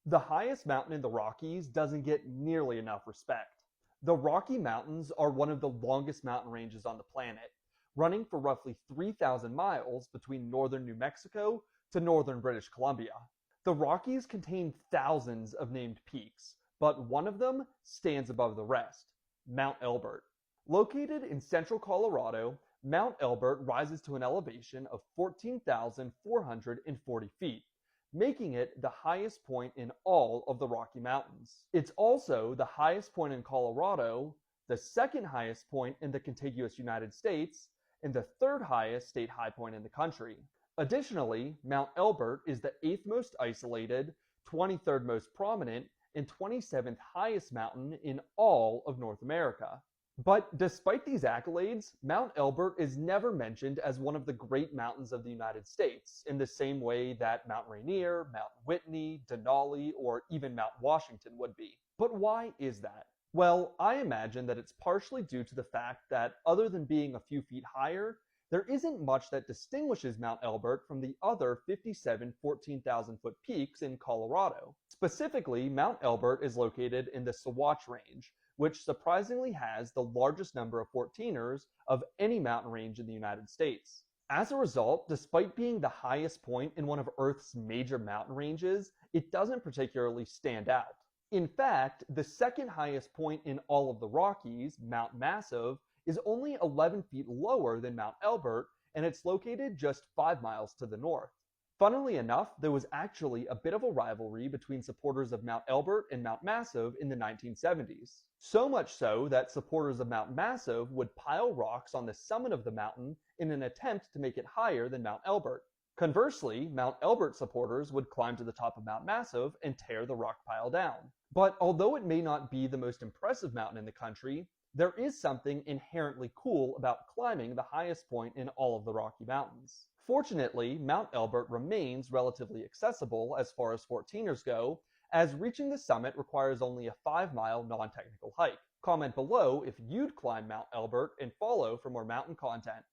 The highest mountain in the Rockies doesn't get nearly enough respect. The Rocky Mountains are one of the longest mountain ranges on the planet, running for roughly 3,000 miles between northern New Mexico to northern British Columbia. The Rockies contain thousands of named peaks, but one of them stands above the rest, Mount Elbert. Located in central Colorado, Mount Elbert rises to an elevation of 14,440 feet, making it the highest point in all of the Rocky Mountains. It's also the highest point in Colorado, the second highest point in the contiguous United States, and the third highest state high point in the country. Additionally, Mount Elbert is the 8th most isolated, 23rd most prominent, and 27th highest mountain in all of North America. But despite these accolades, Mount Elbert is never mentioned as one of the great mountains of the United States, in the same way that Mount Rainier, Mount Whitney, Denali, or even Mount Washington would be. But why is that? Well, I imagine that it's partially due to the fact that other than being a few feet higher, there isn't much that distinguishes Mount Elbert from the other 57 14,000-foot peaks in Colorado. Specifically, Mount Elbert is located in the Sawatch Range, which surprisingly has the largest number of 14ers of any mountain range in the United States. As a result, despite being the highest point in one of Earth's major mountain ranges, it doesn't particularly stand out. In fact, the second highest point in all of the Rockies, Mount Massive, is only 11 feet lower than Mount Elbert, and it's located just 5 miles to the north. Funnily enough, there was actually a bit of a rivalry between supporters of Mount Elbert and Mount Massive in the 1970s. So much so that supporters of Mount Massive would pile rocks on the summit of the mountain in an attempt to make it higher than Mount Elbert. Conversely, Mount Elbert supporters would climb to the top of Mount Massive and tear the rock pile down. But although it may not be the most impressive mountain in the country, there is something inherently cool about climbing the highest point in all of the Rocky Mountains. Fortunately, Mount Elbert remains relatively accessible as far as 14ers go, as reaching the summit requires only a 5-mile non-technical hike. Comment below if you'd climb Mount Elbert and follow for more mountain content.